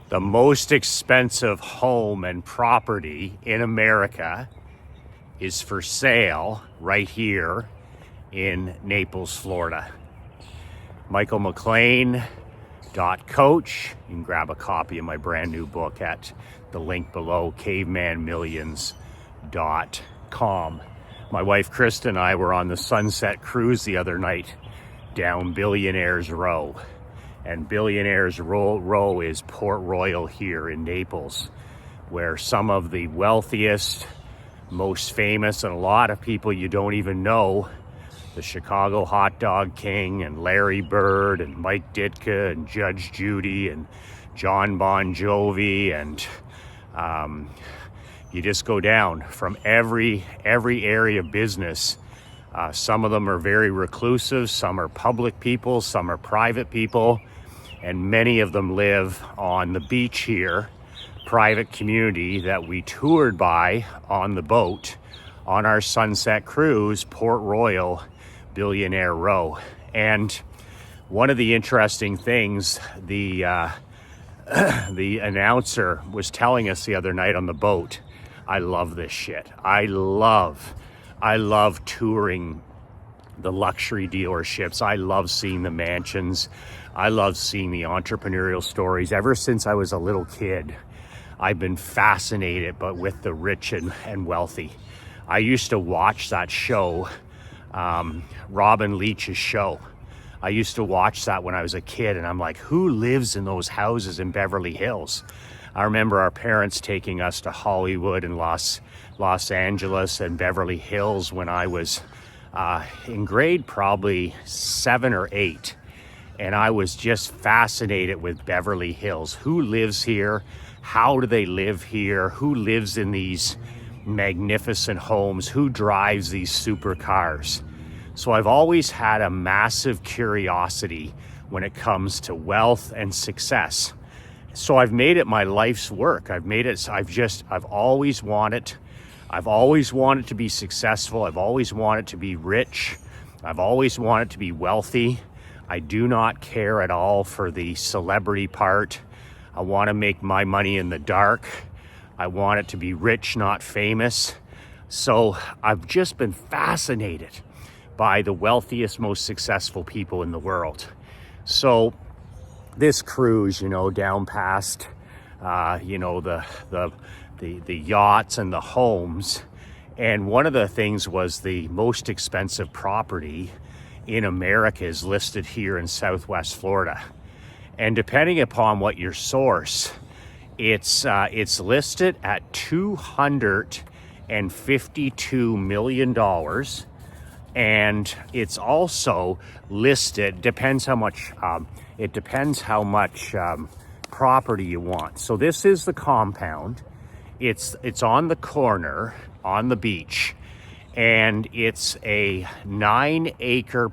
The most expensive home and property in America is for sale right here in Naples, Florida. Michael McLean.coach. You can grab a copy of my brand new book at the link below, cavemanmillions.com. My wife Krista and I were on the sunset cruise the other night down Billionaires Row. And Billionaires Row is Port Royal here in Naples, where some of the wealthiest, most famous, and a lot of people you don't even know, the Chicago Hot Dog King and Larry Bird and Mike Ditka and Judge Judy and John Bon Jovi, and you just go down from every area of business. Some of them are very reclusive, some are public people, some are private people, and many of them live on the beach here, private community that we toured by on the boat on our sunset cruise, Port Royal, Billionaire Row. And one of the interesting things the announcer was telling us the other night on the boat, I love this shit. I love touring the luxury dealerships. I love seeing the mansions. I love seeing the entrepreneurial stories. Ever since I was a little kid, I've been fascinated with the rich and wealthy. I used to watch that show, Robin Leach's show. I used to watch that when I was a kid, and I'm like, who lives in those houses in Beverly Hills? I remember our parents taking us to Hollywood and Los Angeles and Beverly Hills when I was in grade probably 7 or 8. And I was just fascinated with Beverly Hills. Who lives here? How do they live here? Who lives in these magnificent homes? Who drives these supercars? So I've always had a massive curiosity when it comes to wealth and success. So I've made it my life's work. I've always wanted to be successful. I've always wanted to be rich. I've always wanted to be wealthy. I do not care at all for the celebrity part. I want to make my money in the dark. I want it to be rich, not famous. So I've just been fascinated by the wealthiest, most successful people in the world. So this cruise, down past, the yachts and the homes. And one of the things was the most expensive property in America is listed here in Southwest Florida. And depending upon what your source, it's listed at $252 million. And it's also listed, depends how much property you want. So this is the compound. It's on the corner on the beach, and it's a 9-acre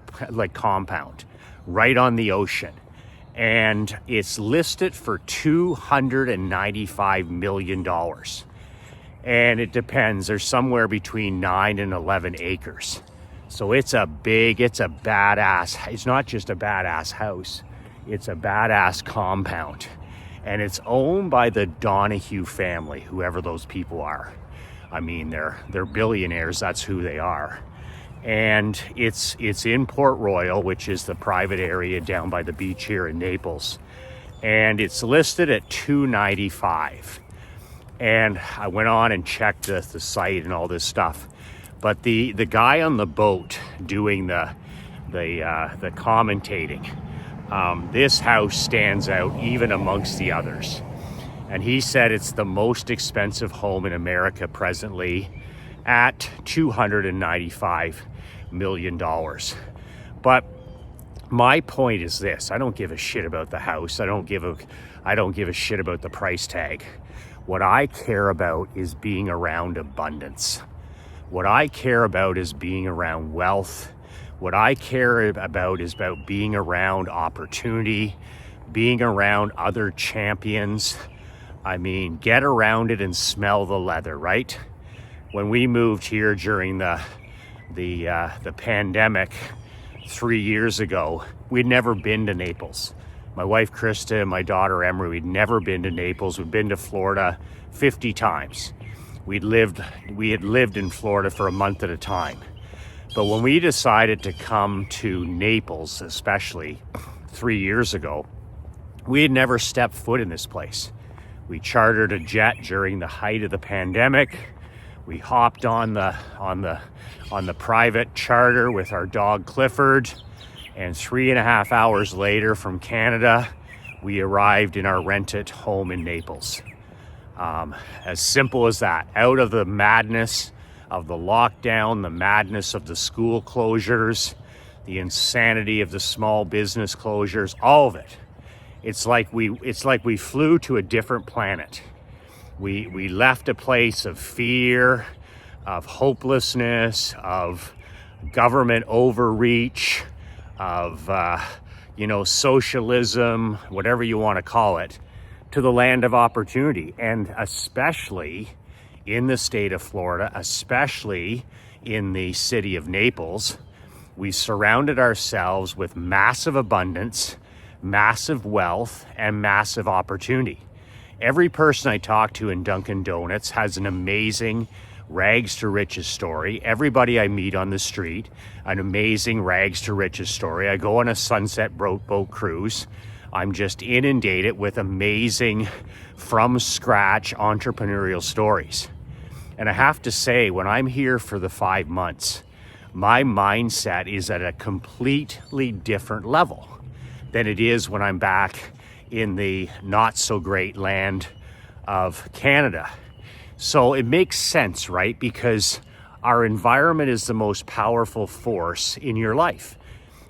compound right on the ocean, and it's listed for $295 million. And it depends, there's somewhere between 9 and 11 acres. So it's not just a badass house, it's a badass compound. And it's owned by the Donahue family, whoever those people are. I mean, they're billionaires, that's who they are. And it's in Port Royal, which is the private area down by the beach here in Naples. And it's listed at $295. And I went on and checked the site and all this stuff. But the guy on the boat doing the commentating, this house stands out even amongst the others. And he said it's the most expensive home in America presently at $295 million. But my point is this: I don't give a shit about the house. I don't give a shit about the price tag. What I care about is being around abundance. What I care about is being around wealth. What I care about is about being around opportunity, being around other champions. I mean, get around it and smell the leather, right? When we moved here during the pandemic 3 years ago, we'd never been to Naples. My wife Krista and my daughter Emery, we'd never been to Naples. We'd been to Florida 50 times. We had lived in Florida for a month at a time. But when we decided to come to Naples, especially 3 years ago, we had never stepped foot in this place. We chartered a jet during the height of the pandemic. We hopped on the private charter with our dog Clifford, and 3.5 hours later from Canada, we arrived in our rented home in Naples. As simple as that. Out of the madness of the lockdown, the madness of the school closures, the insanity of the small business closures, all of it. It's like we flew to a different planet. We left a place of fear, of hopelessness, of government overreach, of socialism, whatever you want to call it, to the land of opportunity. And especially in the state of Florida, especially in the city of Naples, we surrounded ourselves with massive abundance, massive wealth, and massive opportunity. Every person I talk to in Dunkin' Donuts has an amazing rags to riches story. Everybody I meet on the street, an amazing rags to riches story. I go on a sunset boat cruise. I'm just inundated with amazing from scratch entrepreneurial stories. And I have to say, when I'm here for the 5 months, my mindset is at a completely different level than it is when I'm back in the not so great land of Canada. So it makes sense, right? Because our environment is the most powerful force in your life.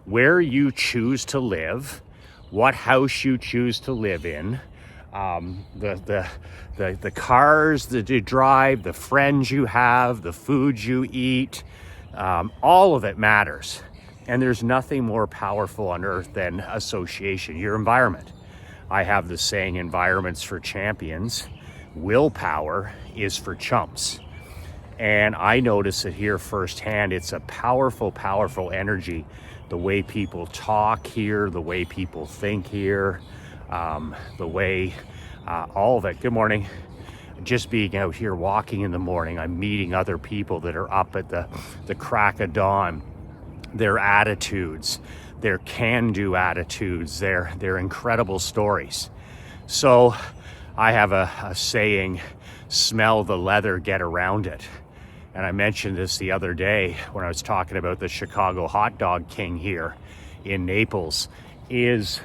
Where you choose to live, what house you choose to live in, the cars that you drive, the friends you have, the food you eat, all of it matters. And there's nothing more powerful on earth than association, your environment. I have the saying, environment's for champions. Willpower is for chumps. And I notice it here firsthand. It's a powerful, powerful energy. The way people talk here, the way people think here, the way, all of it. Good morning. Just being out here walking in the morning, I'm meeting other people that are up at the crack of dawn. Their attitudes, their can-do attitudes, their incredible stories. So I have a saying, smell the leather, get around it. And I mentioned this the other day when I was talking about the Chicago hot dog king here in Naples, is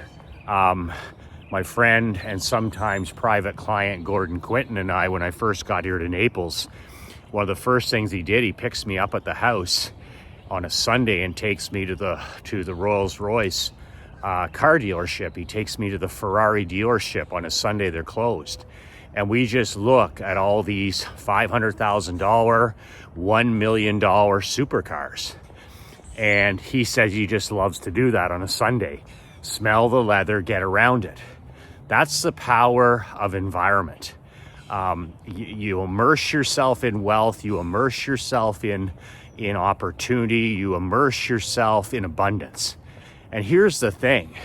my friend and sometimes private client Gordon Quinton and I, when I first got here to Naples, one of the first things he did, he picks me up at the house on a Sunday and takes me to the Rolls-Royce car dealership. He takes me to the Ferrari dealership on a Sunday. They're closed. And we just look at all these $500,000, $1 million supercars. And he says he just loves to do that on a Sunday. Smell the leather, get around it. That's the power of environment. You immerse yourself in wealth, you immerse yourself in opportunity, you immerse yourself in abundance. And here's the thing,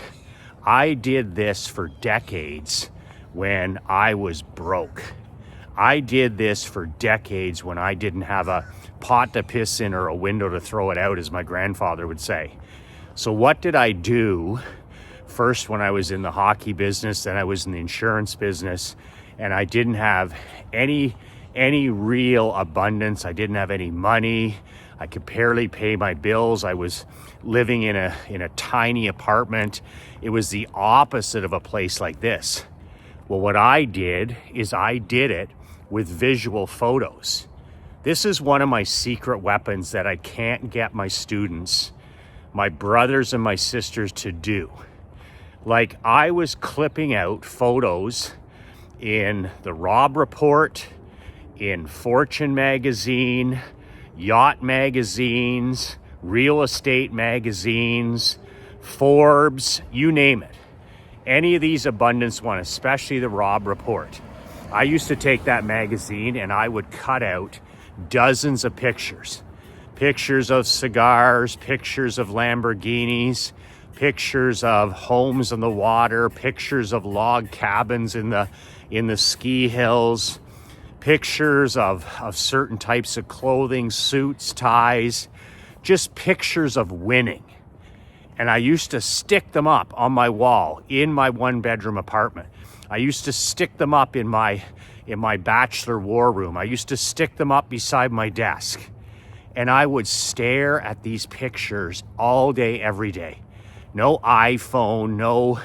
I did this for decades when I was broke. I did this for decades when I didn't have a pot to piss in or a window to throw it out, as my grandfather would say. So what did I do? First, when I was in the hockey business, then I was in the insurance business, and I didn't have any real abundance. I didn't have any money. I could barely pay my bills. I was living in a tiny apartment. It was the opposite of a place like this. Well, what I did is I did it with visual photos. This is one of my secret weapons that I can't get my students, my brothers and my sisters to do. Like, I was clipping out photos in the Robb Report, in Fortune magazine, yacht magazines, real estate magazines, Forbes, you name it. Any of these abundance ones, especially the Robb Report. I used to take that magazine and I would cut out dozens of pictures. Pictures of cigars, pictures of Lamborghinis, pictures of homes on the water, pictures of log cabins in the ski hills, pictures of certain types of clothing, suits, ties, just pictures of winning. And I used to stick them up on my wall in my 1-bedroom apartment. I used to stick them up in my bachelor war room. I used to stick them up beside my desk. And I would stare at these pictures all day, every day. No iPhone, no,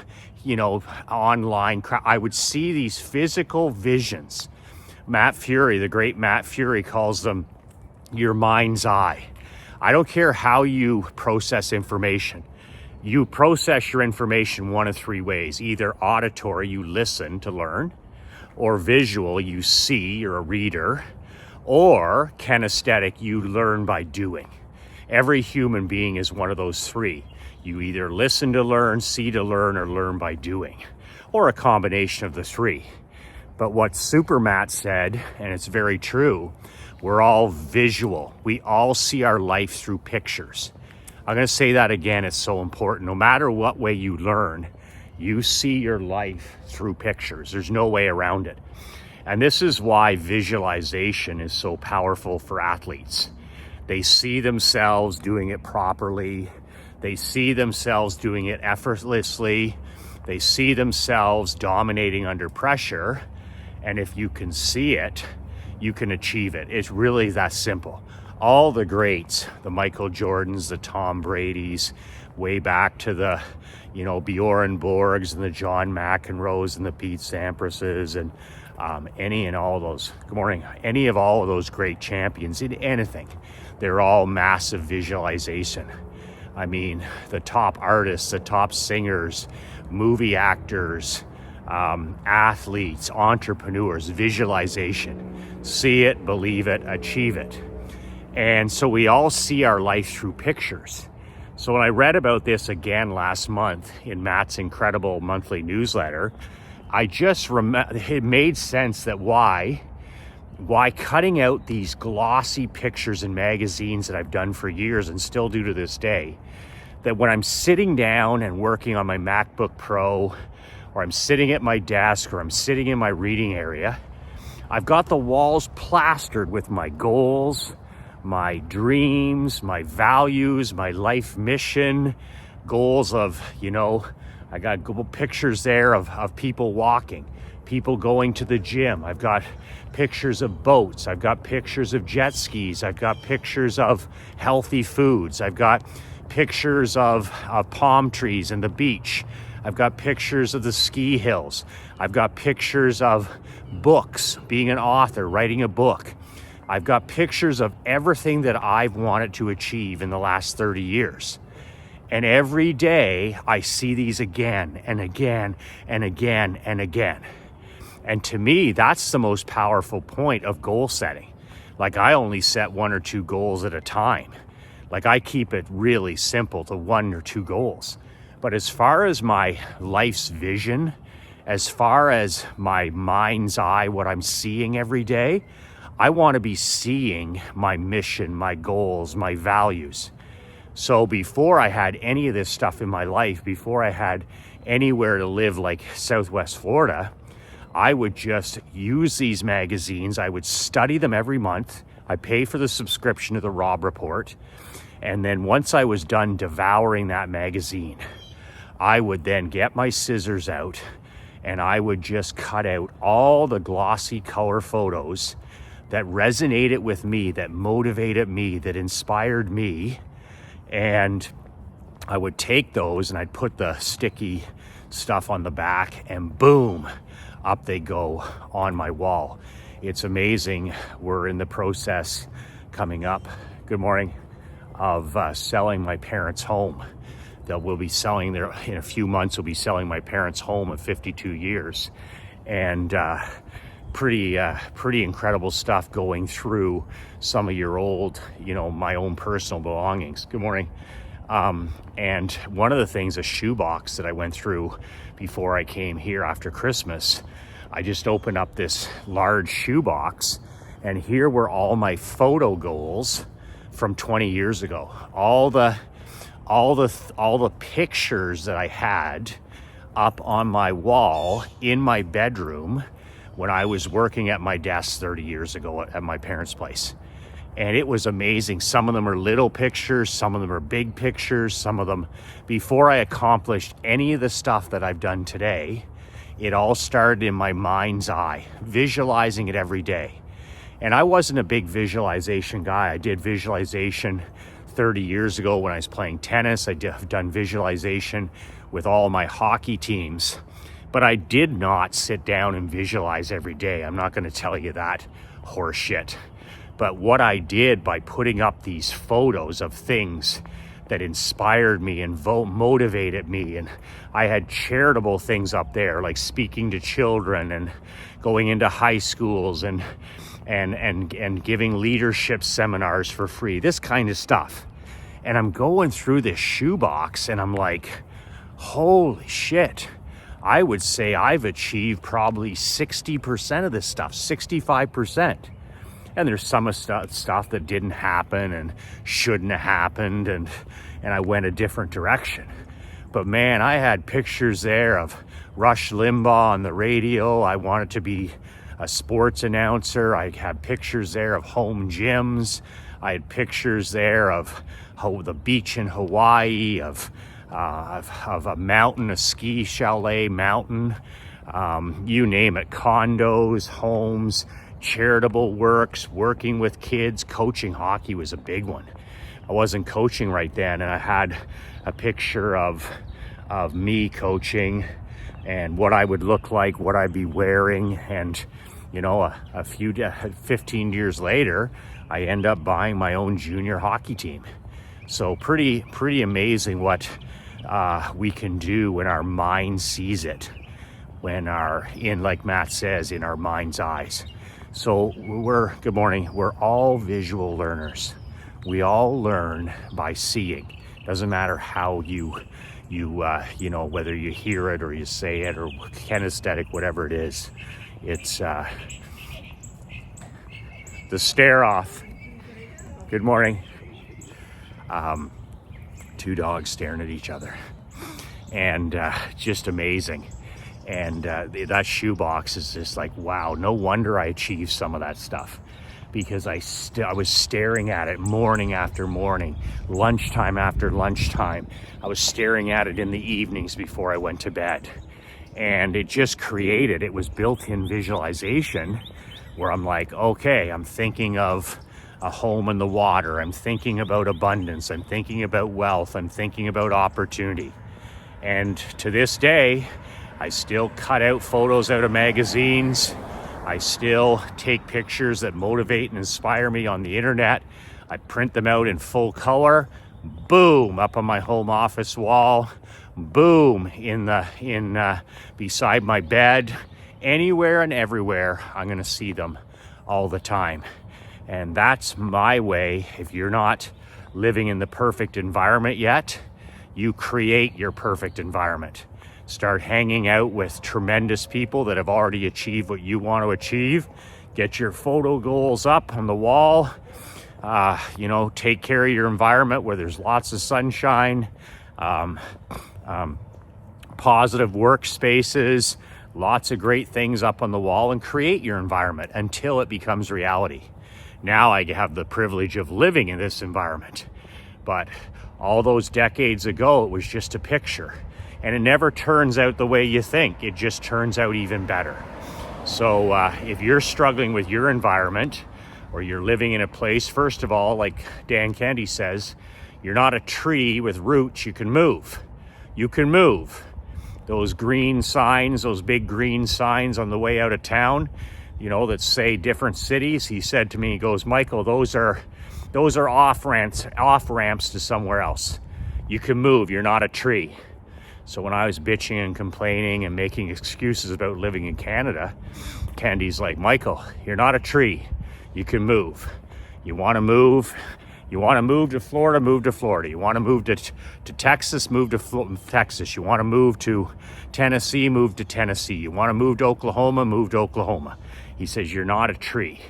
online crap. I would see these physical visions. Matt Fury, the great Matt Fury, calls them your mind's eye. I don't care how you process information. You process your information one of three ways. Either auditory, you listen to learn, or visual, you see, you're a reader, or kinesthetic, you learn by doing. Every human being is one of those three. You either listen to learn, see to learn, or learn by doing, or a combination of the three. But what Super Matt said, and it's very true, we're all visual. We all see our life through pictures. I'm going to say that again, it's so important. No matter what way you learn, you see your life through pictures. There's no way around it. And this is why visualization is so powerful for athletes. They see themselves doing it properly. They see themselves doing it effortlessly. They see themselves dominating under pressure. And if you can see it, you can achieve it. It's really that simple. All the greats, the Michael Jordans, the Tom Bradys, way back to the, Bjorn Borgs and the John McEnroes and the Pete Samprases and any and all of those, good morning, any of all of those great champions in anything, they're all massive visualization. I mean, the top artists, the top singers, movie actors, athletes, entrepreneurs, visualization. See it, believe it, achieve it. And so we all see our life through pictures. So when I read about this again last month in Matt's incredible monthly newsletter, I just it made sense that why cutting out these glossy pictures in magazines that I've done for years and still do to this day, that when I'm sitting down and working on my MacBook Pro, or I'm sitting at my desk, or I'm sitting in my reading area, I've got the walls plastered with my goals, my dreams, my values, my life mission, goals of, I got pictures there of people walking, people going to the gym. I've got pictures of boats. I've got pictures of jet skis. I've got pictures of healthy foods. I've got pictures of palm trees and the beach. I've got pictures of the ski hills. I've got pictures of books, being an author, writing a book. I've got pictures of everything that I've wanted to achieve in the last 30 years. And every day I see these again and again and again and again. And to me, that's the most powerful point of goal setting. Like, I only set 1 or 2 goals at a time. Like, I keep it really simple to 1 or 2 goals. But as far as my life's vision, as far as my mind's eye, what I'm seeing every day, I want to be seeing my mission, my goals, my values. So before I had any of this stuff in my life, before I had anywhere to live like Southwest Florida, I would just use these magazines. I would study them every month. I pay for the subscription to the Rob Report. And then once I was done devouring that magazine, I would then get my scissors out and I would just cut out all the glossy color photos that resonated with me, that motivated me, that inspired me. And I would take those and I'd put the sticky stuff on the back, and boom, up they go on my wall. It's amazing. We're in the process coming up, good morning, of selling my parents' home. We'll be selling there in a few months. We'll be selling my parents' home of 52 years. And pretty incredible stuff going through some of your old, my own personal belongings. Good morning. And one of the things, a shoebox that I went through before I came here after Christmas, I just opened up this large shoebox, and here were all my photo goals from 20 years ago. All all the pictures that I had up on my wall in my bedroom when I was working at my desk 30 years ago at my parents' place. And it was amazing. Some of them are little pictures, some of them are big pictures, some of them, before I accomplished any of the stuff that I've done today, it all started in my mind's eye, visualizing it every day. And I wasn't a big visualization guy. I did visualization 30 years ago when I was playing tennis. I've done visualization with all my hockey teams, but I did not sit down and visualize every day. I'm not going to tell you that horse shit. But what I did by putting up these photos of things that inspired me and motivated me, and I had charitable things up there like speaking to children and going into high schools and giving leadership seminars for free, this kind of stuff. And I'm going through this shoebox and I'm like, holy shit, I would say I've achieved probably 60% of this stuff, 65%. And there's some stuff that didn't happen and shouldn't have happened, and I went a different direction. But man, I had pictures there of Rush Limbaugh on the radio. I wanted to be a sports announcer. I had pictures there of home gyms. I had pictures there of the beach in Hawaii, of a mountain, a ski chalet mountain, you name it, condos, homes, charitable works, working with kids. Coaching hockey was a big one. I wasn't coaching right then, and I had a picture of me coaching and what I would look like, what I'd be wearing. And you know, 15 years later, I end up buying my own junior hockey team. So pretty amazing what we can do when our mind sees it, when like Matt says, in our mind's eyes. So good morning. We're all visual learners. We all learn by seeing. Doesn't matter how you know, whether you hear it or you say it or kinesthetic, whatever it is. It's the stare off. Good morning. Two dogs staring at each other, and just amazing. And that shoebox is just like, wow, no wonder I achieved some of that stuff, because I was staring at it morning after morning, lunchtime after lunchtime. I was staring at it in the evenings before I went to bed. And it just created, it was built-in visualization where I'm like, okay, I'm thinking of a home in the water. I'm thinking about abundance. I'm thinking about wealth. I'm thinking about opportunity. And to this day, I still cut out photos out of magazines. I still take pictures that motivate and inspire me on the internet. I print them out in full color. Boom, up on my home office wall. Boom, beside my bed. Anywhere and everywhere, I'm going to see them all the time. And that's my way. If you're not living in the perfect environment yet, you create your perfect environment. Start hanging out with tremendous people that have already achieved what you want to achieve. Get your photo goals up on the wall. Take care of your environment where there's lots of sunshine, positive workspaces, lots of great things up on the wall, and create your environment until it becomes reality. Now I have the privilege of living in this environment, but all those decades ago, it was just a picture. And it never turns out the way you think. It just turns out even better. So if you're struggling with your environment, or you're living in a place, first of all, like Dan Kennedy says, you're not a tree with roots. You can move. You can move. Those green signs, those big green signs on the way out of town, that say different cities. He said to me, he goes, Michael, those are off ramps to somewhere else. You can move. You're not a tree. So when I was bitching and complaining and making excuses about living in Canada, Candy's like, Michael, you're not a tree. You can move. You want to move? You want to move to Florida? Move to Florida. You want to move to Texas? Move to Texas. You want to move to Tennessee? Move to Tennessee. You want to move to Oklahoma? Move to Oklahoma. He says, you're not a tree.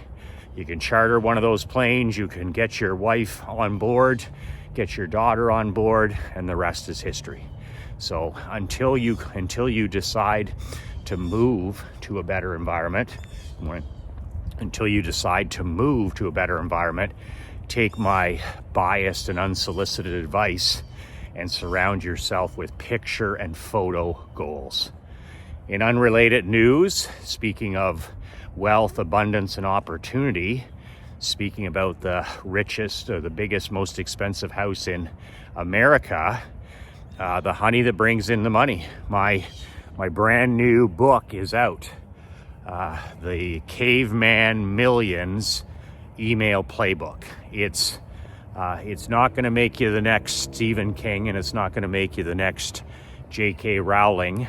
You can charter one of those planes. You can get your wife on board. get your daughter on board, and the rest is history. So until you decide to move to a better environment, take my biased and unsolicited advice and surround yourself with picture and photo goals. In unrelated news, speaking of wealth, abundance, and opportunity, speaking about the richest or the biggest, most expensive house in America, the honey that brings in the money. My brand new book is out. The Caveman Millions email playbook. It's not going to make you the next Stephen King, and it's not going to make you the next J.K. Rowling.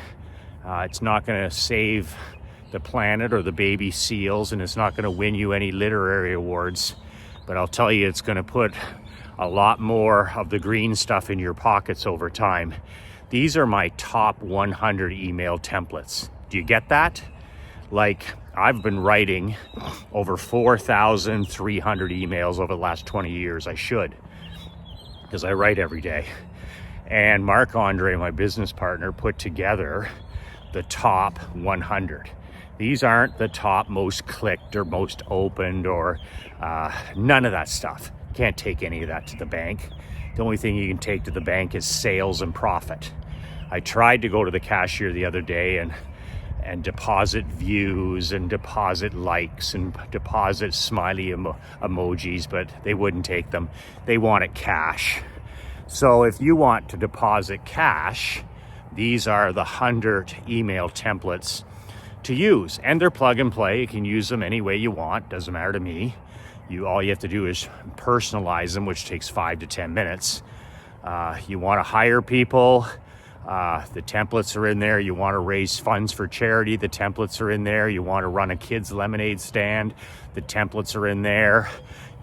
It's not going to save the planet or the baby seals, and it's not going to win you any literary awards. But I'll tell you, it's going to put a lot more of the green stuff in your pockets over time. These are my top 100 email templates. Do you get that? Like, I've been writing over 4,300 emails over the last 20 years. I should, because I write every day. And Mark Andre, my business partner, put together the top 100. These aren't the top most clicked or most opened or none of that stuff. Can't take any of that to the bank. The only thing you can take to the bank is sales and profit. I tried to go to the cashier the other day and deposit views and deposit likes and deposit smiley emojis, but they wouldn't take them. They wanted cash. So if you want to deposit cash, these are the 100 email templates to use, and they're plug and play. You can use them any way you want, doesn't matter to me. All you have to do is personalize them, which takes 5 to 10 minutes. You want to hire people, the templates are in there. You want to raise funds for charity, the templates are in there. You want to run a kids lemonade stand, the templates are in there.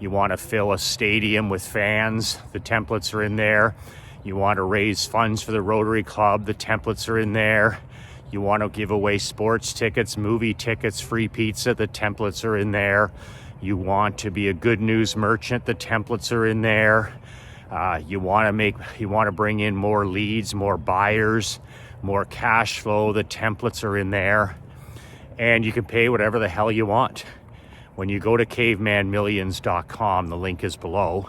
You want to fill a stadium with fans, the templates are in there. You want to raise funds for the Rotary Club, the templates are in there. You want to give away sports tickets, movie tickets, free pizza, the templates are in there. You want to be a good news merchant, the templates are in there. You want to bring in more leads, more buyers, more cash flow, the templates are in there. And you can pay whatever the hell you want. When you go to cavemanmillions.com, the link is below,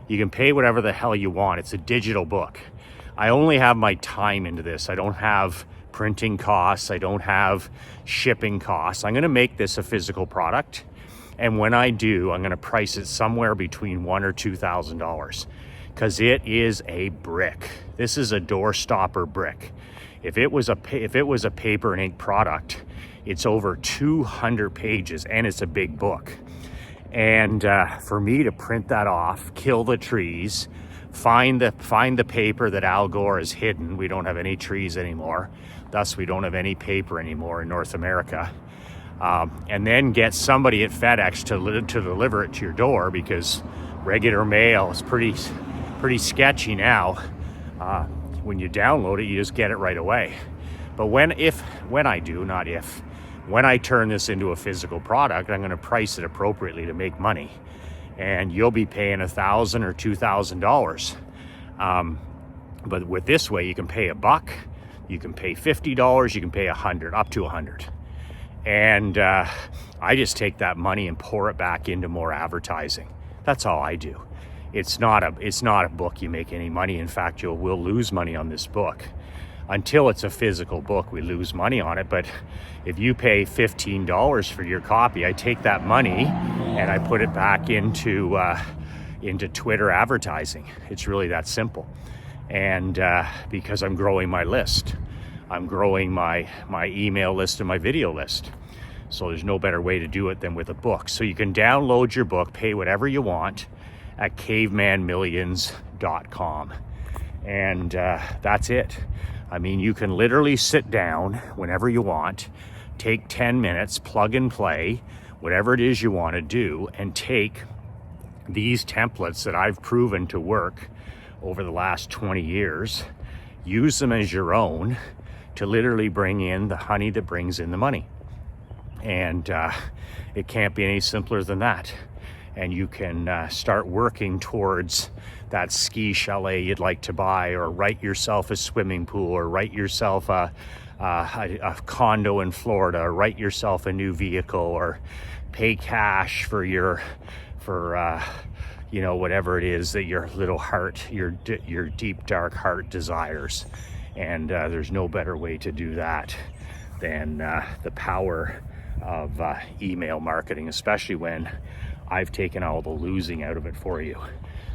you can pay whatever the hell you want. It's a digital book. I only have my time into this. I don't have printing costs. I don't have shipping costs. I'm going to make this a physical product. And when I do, I'm going to price it somewhere between $1,000 or $2,000, because it is a brick. This is a door stopper brick. If it was a paper and ink product, it's over 200 pages, and it's a big book. And for me to print that off, kill the trees, find the paper that Al Gore has hidden. We don't have any trees anymore. Thus, we don't have any paper anymore in North America. And then get somebody at FedEx to deliver it to your door, because regular mail is pretty sketchy now. When you download it, you just get it right away. But when I turn this into a physical product, I'm going to price it appropriately to make money, and you'll be paying $1,000 or $2,000. But with this way, you can pay $1, you can pay $50, you can pay $100, up to $100. And I just take that money and pour it back into more advertising. That's all I do. It's not a book you make any money. In fact, we'll lose money on this book. Until it's a physical book, we lose money on it. But if you pay $15 for your copy, I take that money and I put it back into Twitter advertising. It's really that simple. And because I'm growing my list, I'm growing my email list and my video list. So there's no better way to do it than with a book. So you can download your book, pay whatever you want at cavemanmillions.com. And that's it. I mean, you can literally sit down whenever you want, take 10 minutes, plug and play, whatever it is you want to do, and take these templates that I've proven to work over the last 20 years, use them as your own to literally bring in the honey that brings in the money. And it can't be any simpler than that. and you can start working towards that ski chalet you'd like to buy, or write yourself a swimming pool, or write yourself a condo in Florida, or write yourself a new vehicle, or pay cash for whatever it is that your little heart, your deep dark heart desires. And there's no better way to do that than the power of email marketing, especially when I've taken all the losing out of it for you.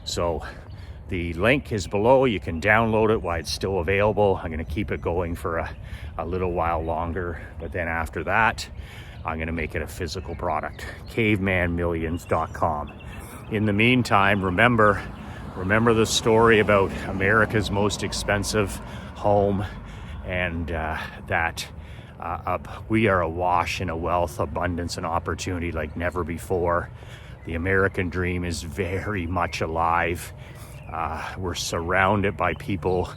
So the link is below. You can download it while it's still available. I'm going to keep it going for a little while longer, but then after that, I'm going to make it a physical product. CavemanMillions.com. In the meantime, remember the story about America's most expensive home, and that we are awash in a wealth, abundance, and opportunity like never before. The American dream is very much alive. We're surrounded by people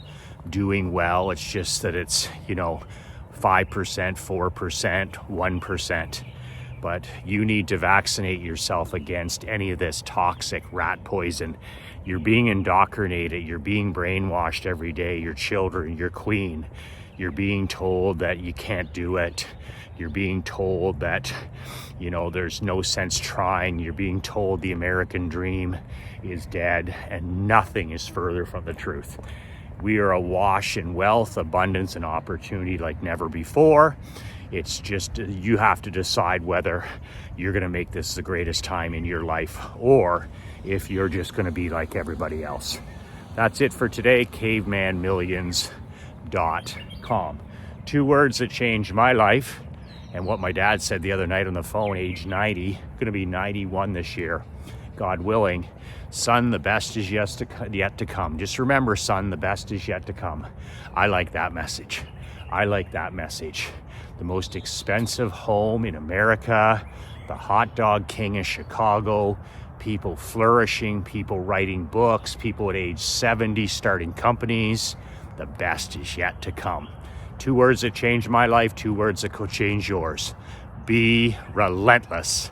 doing well. It's just that it's 5%, 4%, 1%. But you need to vaccinate yourself against any of this toxic rat poison. You're being indoctrinated. You're being brainwashed every day. Your children, your queen. You're being told that you can't do it. You're being told that, there's no sense trying. You're being told the American dream is dead, and nothing is further from the truth. We are awash in wealth, abundance, and opportunity like never before. It's just you have to decide whether you're going to make this the greatest time in your life, or if you're just going to be like everybody else. That's it for today. CavemanMillions.com. 2 words that changed my life, and what my dad said the other night on the phone, age 90, going to be 91 this year, God willing. Son, the best is yet to come. Just remember, son, the best is yet to come. I like that message. The most expensive home in America, the hot dog king of Chicago, people flourishing, people writing books, people at age 70 starting companies. The best is yet to come. 2 words that changed my life, 2 words that could change yours. Be relentless.